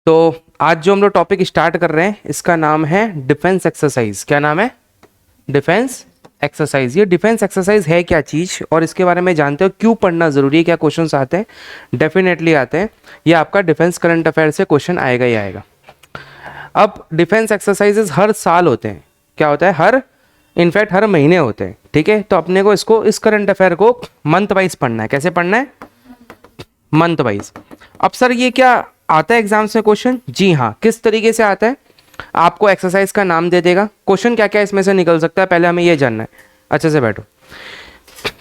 तो आज जो हम लोग टॉपिक स्टार्ट कर रहे हैं इसका नाम है डिफेंस एक्सरसाइज। क्या नाम है? Defence exercise. ये डिफेंस एक्सरसाइज है क्या चीज़ और इसके बारे में जानते हो, क्यों पढ़ना ज़रूरी है, क्या क्वेश्चंस आते हैं? डेफिनेटली आते हैं। ये आपका डिफेंस करंट अफेयर से क्वेश्चन आएगा ही आएगा। अब डिफेंस एक्सरसाइजेज हर साल होते हैं। क्या होता है? इनफैक्ट हर महीने होते हैं। ठीक है, तो अपने को इस करंट अफेयर को मंथ वाइज पढ़ना है। कैसे पढ़ना है? Month wise. अब सर ये क्या आता है एग्जाम्स में क्वेश्चन? जी हाँ। किस तरीके से आता है? आपको एक्सरसाइज का नाम दे देगा। क्वेश्चन क्या क्या इसमें से निकल सकता है, पहले हमें ये जानना है। अच्छे से बैठो।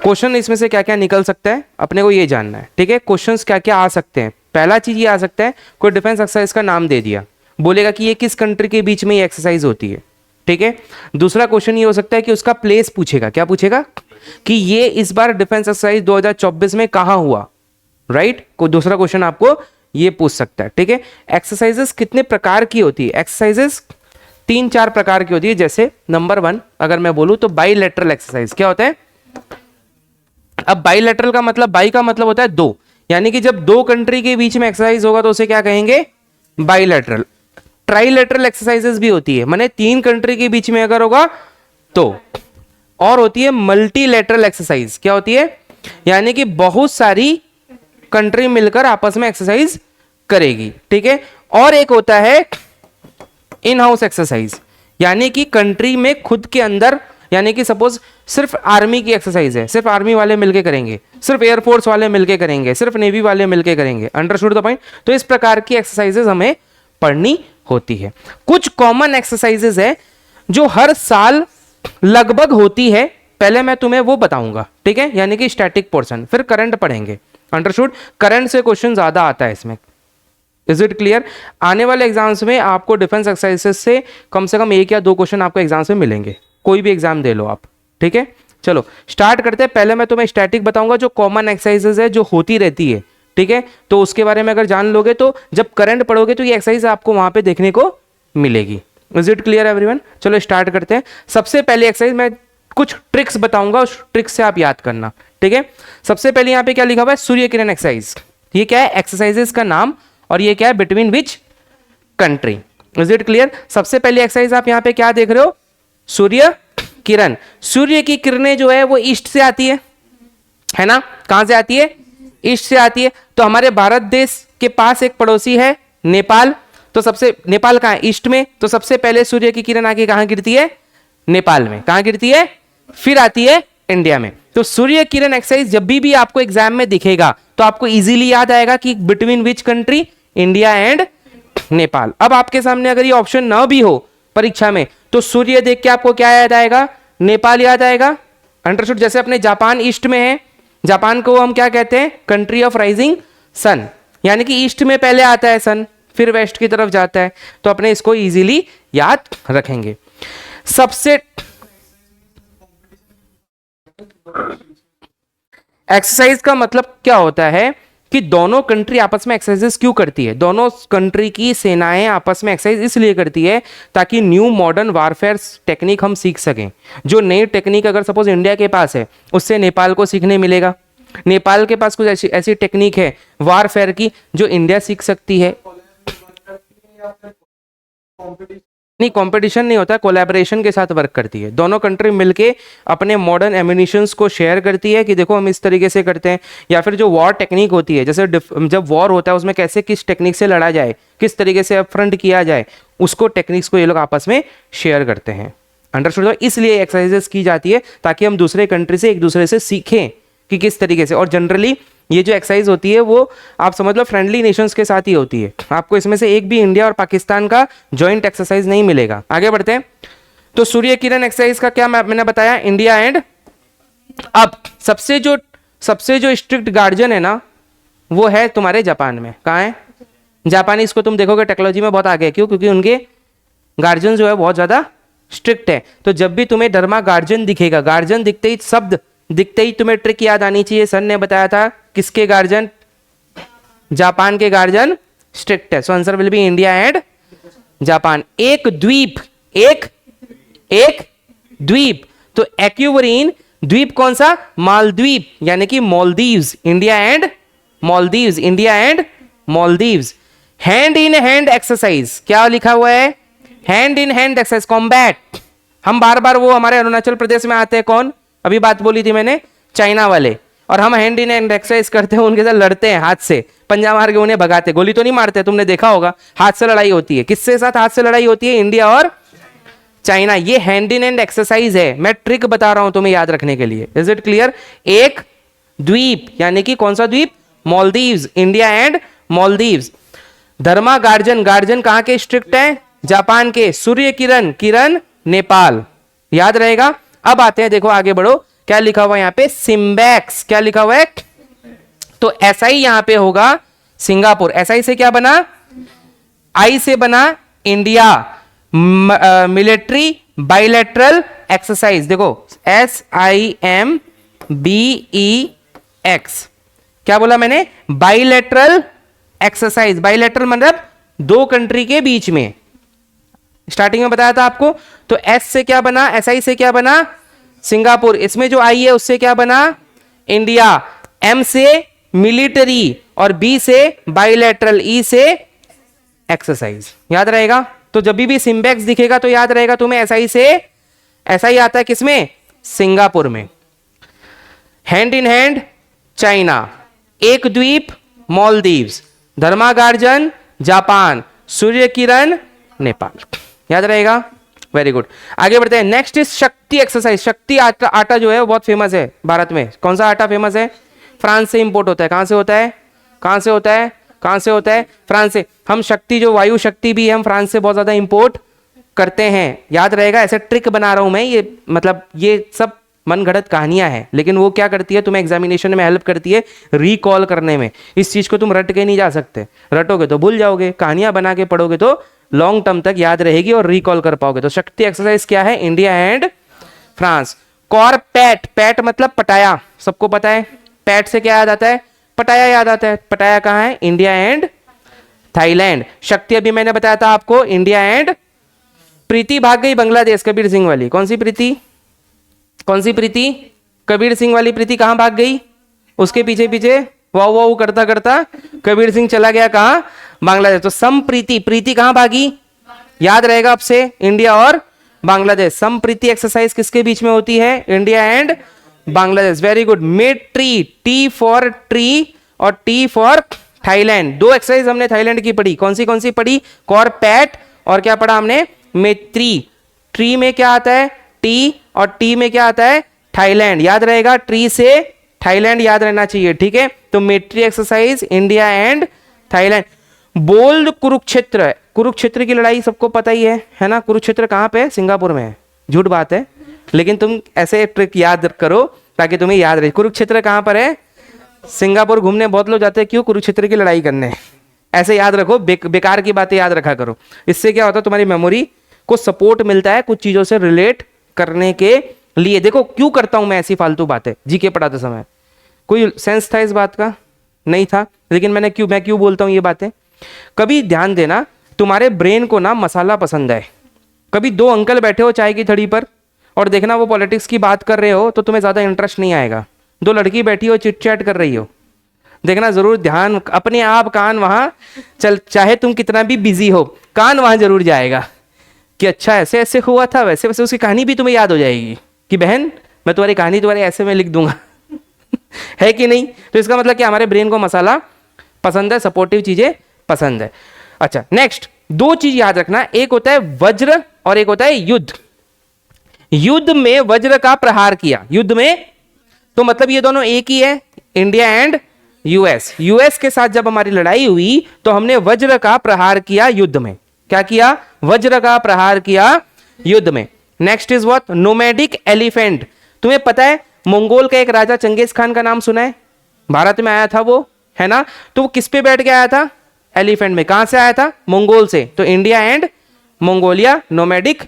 क्वेश्चन इसमें से क्या क्या निकल सकता है अपने को ये जानना है। ठीक है, क्वेश्चंस क्या क्या आ सकते हैं। पहला चीज ये आ सकता है, कोई डिफेंस एक्सरसाइज का नाम दे दिया, बोलेगा कि ये किस कंट्री के बीच में ये एक्सरसाइज होती है। ठीक है, दूसरा क्वेश्चन ये हो सकता है कि उसका प्लेस पूछेगा। क्या पूछेगा? कि ये इस बार डिफेंस एक्सरसाइज 2024 में कहां हुआ। राइट, कोई दूसरा क्वेश्चन आपको ये पूछ सकता है। ठीक है, एक्सरसाइजेस कितने प्रकार की होती है? एक्सरसाइजेस 3-4 प्रकार की होती है। जैसे नंबर 1 अगर मैं बोलूं तो बाईलैटरल एक्सरसाइज। क्या होता है? अब बाईलैटरल का मतलब, बाई का मतलब होता है दो, यानी कि जब दो कंट्री के बीच में एक्सरसाइज होगा तो उसे क्या कहेंगे? बाईलैटरल। ट्राईलैटरल एक्सरसाइजेस भी होती है, माने 3 कंट्री के बीच में अगर होगा तो। और होती है मल्टीलैटरल एक्सरसाइज। क्या होती है? यानी कि बहुत सारी कंट्री मिलकर आपस में एक्सरसाइज करेगी। ठीक है, और एक होता है इन हाउस एक्सरसाइज, यानी कि कंट्री में खुद के अंदर, यानी कि सपोज सिर्फ आर्मी की एक्सरसाइज है, सिर्फ आर्मी वाले मिलके करेंगे, सिर्फ एयरफोर्स वाले मिलके करेंगे, सिर्फ नेवी वाले मिलके करेंगे। Understood the point? तो इस प्रकार की एक्सरसाइजेज हमें पढ़नी होती है। कुछ कॉमन एक्सरसाइजेज है जो हर साल लगभग होती है, पहले मैं तुम्हें वो बताऊंगा। ठीक है, यानी कि स्टैटिक पोर्शन, फिर करंट पढ़ेंगे। अंडरस्टूड? करंट से क्वेश्चन ज्यादा आता है इसमें। Is it clear? आने वाले एग्जाम्स में आपको डिफेंस एक्सरसाइजेज से कम 1 या 2 क्वेश्चन आपको एग्जाम्स में मिलेंगे। कोई भी एग्जाम दे लो आप। ठीक है, चलो स्टार्ट करते हैं। पहले मैं तुम्हें स्टैटिक बताऊंगा, जो कॉमन एक्सरसाइजेज है जो होती रहती है। ठीक है, तो उसके बारे में अगर जान लोगे तो जब करंट पढ़ोगे तो ये एक्सरसाइज आपको वहां पे देखने को मिलेगी। Is it clear everyone? चलो स्टार्ट करते हैं। सबसे पहले एक्सरसाइज मैं कुछ ट्रिक्स बताऊंगा, उस ट्रिक्स से आप याद करना। ठीक है, सबसे पहले यहां पे क्या लिखा हुआ है? सूर्य किरण एक्सरसाइज। ये क्या है? एक्सरसाइजेस का नाम। और ये क्या है? Between which country. Is it clear? सबसे पहली एक्सरसाइज आप यहां पे क्या देख रहे हो? सूर्य किरण। सूर्य की किरणें जो है वो ईस्ट से आती है ना? कहां से आती है? ईस्ट से आती है। तो हमारे भारत देश के पास एक पड़ोसी है नेपाल। तो सबसे, नेपाल कहां है? ईस्ट में। तो सबसे पहले सूर्य की किरण आके कहां गिरती है? नेपाल में। कहां गिरती है? फिर आती है इंडिया में। तो सूर्य किरण एक्सरसाइज जब भी आपको एग्जाम में दिखेगा तो आपको इजीली याद आएगा कि between which country? India and Nepal. अब आपके सामने अगर ये ऑप्शन ना भी हो परीक्षा में तो सूर्य देख के आपको क्या याद आएगा? नेपाल याद आएगा। अंडरस्टूड? जैसे अपने जापान ईस्ट में है, जापान को हम क्या कहते हैं? कंट्री ऑफ राइजिंग सन, यानी कि ईस्ट में पहले आता है सन, फिर वेस्ट की तरफ जाता है। तो अपने इसको इजीली याद रखेंगे। सबसे एक्सरसाइज का मतलब क्या होता है कि दोनों कंट्री आपस में एक्सरसाइजेस क्यों करती है? दोनों कंट्री की सेनाएं आपस में एक्सरसाइज इसलिए करती है ताकि न्यू मॉडर्न वारफेयर टेक्निक हम सीख सकें। जो नई टेक्निक अगर सपोज इंडिया के पास है उससे नेपाल को सीखने मिलेगा। नेपाल के पास कुछ ऐसी टेक्निक है वारफेयर की जो इंडिया सीख सकती है। नहीं, कंपटीशन नहीं होता, कोलैबोरेशन के साथ वर्क करती है। दोनों कंट्री मिलके अपने मॉडर्न एम्यूनिशंस को शेयर करती है कि देखो हम इस तरीके से करते हैं। या फिर जो वॉर टेक्निक होती है, जैसे जब वॉर होता है उसमें कैसे किस टेक्निक से लड़ा जाए, किस तरीके से अपफ्रंट किया जाए, उसको टेक्निक्स को ये लोग आपस में शेयर करते हैं। अंडरस्टूड? इसलिए एक्सरसाइजेस की जाती है ताकि हम दूसरे कंट्री से एक दूसरे से सीखें कि किस तरीके से। और जनरली ये जो एक्सरसाइज होती है वो आप समझ लो फ्रेंडली नेशंस के साथ ही होती है। आपको इसमें से एक भी इंडिया और पाकिस्तान का जॉइंट एक्सरसाइज नहीं मिलेगा। आगे बढ़ते हैं। तो सूर्य किरण एक्सरसाइज का क्या मैंने बताया? India and. अब सबसे जो स्ट्रिक्ट गार्जियन है ना वो है तुम्हारे जापान में। कहाँ है? जापानी। इसको तुम देखोगे टेक्नोलॉजी में बहुत आगे। क्यों? क्योंकि उनके गार्जियन जो है बहुत ज्यादा स्ट्रिक्ट है। तो जब भी तुम्हें डरमा गार्जियन दिखेगा, गार्जियन दिखते ही, शब्द दिखते ही तुम्हें ट्रिक याद आनी चाहिए। सर ने बताया था किसके गार्जियन? जापान के गार्जियन स्ट्रिक्ट है। So answer will be India and Japan. एक द्वीप, एक द्वीप। तो एक्यूवरीन द्वीप कौन सा? मालद्वीप, यानी कि Maldives. India and Maldives, India and Maldives. Hand in hand exercise, क्या लिखा हुआ है? Hand in hand exercise, combat. हम बार बार वो हमारे अरुणाचल प्रदेश में आते हैं, कौन? अभी बात बोली थी मैंने, चाइना वाले, और हम हैंड इन हैंड एक्सरसाइज करते हैं, उनके साथ लड़ते हैं, हाथ से पंजा मार के उन्हें भगाते, गोली तो नहीं मारते, तुमने देखा होगा, हाथ से लड़ाई होती है। किसके साथ हाथ से लड़ाई होती है? इंडिया और चाइना। ये हैंड इन हैंड एक्सरसाइज है, मैं ट्रिक बता रहा हूं तुम्हें याद रखने के लिए। Is it clear? एक द्वीप, यानी कि कौन सा द्वीप? Maldives, India and Maldives. Dharma guardian, guardian कहां के स्ट्रिक्ट है? जापान के। सूर्य किरण, किरण नेपाल, याद रहेगा। अब आते हैं, देखो आगे बढ़ो, क्या लिखा हुआ है यहाँ पे? सिम्बैक्स, क्या लिखा हुआ है? तो ऐसा ही यहां पे होगा सिंगापुर। SI से क्या बना? आई से बना इंडिया, मिलिट्री बाइलेटरल एक्सरसाइज। देखो SIMBEX, क्या बोला मैंने? Bilateral exercise. बाइलेटरल मतलब दो कंट्री के बीच में, स्टार्टिंग में बताया था आपको। तो S से क्या बना? SI से क्या बना? सिंगापुर। इसमें जो आई है उससे क्या बना? इंडिया। M से मिलिट्री, और B से बाइलेटरल, E से एक्सरसाइज। याद रहेगा? तो जब भी सिम्बैक्स दिखेगा तो याद रहेगा तुम्हें SI से, SI आता है किसमें? सिंगापुर में। हैंड इन हैंड चाइना, एक द्वीप मालदीव्स, धर्मा गार्जन जापान, सूर्य किरण नेपाल। याद रहेगा? Very good. आगे बढ़ते हैं। नेक्स्ट इज शक्ति एक्सरसाइज। शक्ति आटा, आटा जो है वो बहुत फेमस है भारत में। कौन सा आटा फेमस है? फ्रांस से इंपोर्ट होता है। कहां से होता है? कहां से होता है? कहां से होता है? फ्रांस से। हम शक्ति, जो वायु शक्ति भी है, हम फ्रांस से बहुत ज्यादा इंपोर्ट करते हैं। याद रहेगा? ऐसे ट्रिक बना रहा हूं मैं, ये मतलब ये सब मन घड़त कहानियां हैं, लेकिन वो क्या करती है, तुम्हें एग्जामिनेशन में हेल्प करती है रिकॉल करने में। इस चीज को तुम रट के नहीं जा सकते, रटोगे तो भूल जाओगे, कहानियां बना के पढ़ोगे तो लॉन्ग टर्म तक याद रहेगी और रिकॉल कर पाओगे। तो शक्ति एक्सरसाइज क्या है? India and France. Corpat, pat मतलब पटाया, सबको पता है। पैट से क्या याद आता है? पटाया याद आता है। पटाया कहां है? India and Thailand. शक्ति अभी मैंने बताया था आपको, इंडिया एंड। प्रीति भाग गई बांग्लादेश, कबीर सिंह वाली। कौन सी प्रीति? कौन सी प्रीति? कबीर सिंह वाली प्रीति कहां भाग गई? उसके पीछे पीछे वाव वाव करता करता कबीर सिंह चला गया कहां? बांग्लादेश। तो समप्रीति, प्रीति कहां भागी? याद रहेगा अब से, इंडिया और बांग्लादेश। समप्रीति एक्सरसाइज किसके बीच में होती है? India and Bangladesh. Very good. Made tree, T for tree और टी फॉर थाईलैंड। दो एक्सरसाइज हमने थाईलैंड की पढ़ी। कौन सी पढ़ी? कॉरपैट, और क्या पढ़ा हमने? मेट्री। ट्री में क्या आता है? टी, और टी में क्या आता है? थाईलैंड। याद रहेगा? ट्री से थाईलैंड याद रहना चाहिए, ठीक है। तो Maitree exercise, India and Thailand. Bold Kurukshetra, Kurukshetra की लड़ाई सबको पता ही है ना? कुरुक्षेत्र कहां पे है? सिंगापुर में है। झूठ बात है, लेकिन तुम ऐसे ट्रिक याद करो ताकि तुम्हें याद रहे। कुरुक्षेत्र कहां पर है? सिंगापुर। घूमने बहुत लोग जाते हैं, क्यों? कुरुक्षेत्र की लड़ाई करने। ऐसे याद रखो, बेकार की बातें याद रखा करो। इससे क्या होता है, तुम्हारी मेमोरी को सपोर्ट मिलता है कुछ चीजों से रिलेट करने के लिए। देखो क्यों करता हूं मैं ऐसी फालतू बातें जीके पढ़ाते समय? कोई सेंस था इस बात का? नहीं था, लेकिन मैं क्यों बोलता हूं ये बातें? कभी ध्यान देना, तुम्हारे ब्रेन को ना मसाला पसंद है। कभी दो अंकल बैठे हो चाय की थड़ी पर, और देखना वो पॉलिटिक्स की बात कर रहे हो तो तुम्हें ज्यादा इंटरेस्ट नहीं आएगा। दो लड़की बैठी हो, चिट चैट कर रही हो, देखना जरूर ध्यान, अपने आप कान वहां चल, चाहे तुम कितना भी बिजी हो, कान वहां जरूर जाएगा कि अच्छा ऐसे ऐसे हुआ था, वैसे वैसे। उसकी कहानी भी तुम्हें याद हो जाएगी कि बहन मैं तुम्हारी कहानी तुम्हारे ऐसे में लिख दूंगा है कि नहीं? तो इसका मतलब कि हमारे ब्रेन को मसाला पसंद है, सपोर्टिव चीजें पसंद है। अच्छा, नेक्स्ट दो चीज याद रखना, एक होता है वज्र और एक होता है युद्ध। युद्ध में वज्र का प्रहार किया, युद्ध में, तो मतलब ये दोनों एक ही है, इंडिया एंड यूएस। यूएस के साथ जब हमारी लड़ाई हुई तो हमने वज्र का प्रहार किया युद्ध में। क्या किया? वज्र का प्रहार किया युद्ध में। Next is what? Nomadic elephant. तुम्हें पता है मंगोल का एक राजा चंगेज खान का नाम सुना है? भारत में आया था वो, है ना? तो वो किस पे बैठ के आया था? एलिफेंट में। कहां से आया था? मंगोल से। तो India and Mongolia, nomadic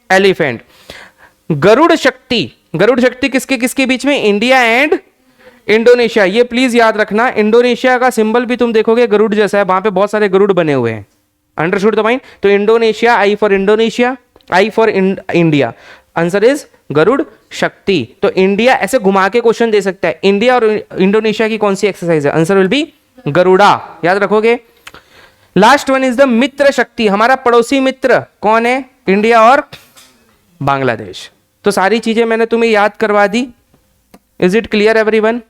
elephant. Garuda Shakti, Garuda Shakti किसके किसके बीच में? India and Indonesia. ये प्लीज याद रखना, इंडोनेशिया का सिंबल भी तुम देखोगे गरुड़ जैसा है, वहां पे बहुत सारे गरुड़ बने हुए हैं। Understood the point? तो Indonesia, I for Indonesia, I for India. Answer is Garuda Shakti. तो इंडिया, ऐसे घुमा के क्वेश्चन दे सकता है, इंडिया और इंडोनेशिया की कौन सी एक्सरसाइज है? Answer will be Garuda. याद रखोगे? लास्ट वन इज द मित्र शक्ति। हमारा पड़ोसी मित्र कौन है? इंडिया और बांग्लादेश। तो सारी चीजें मैंने तुम्हें याद करवा दी। Is it clear everyone?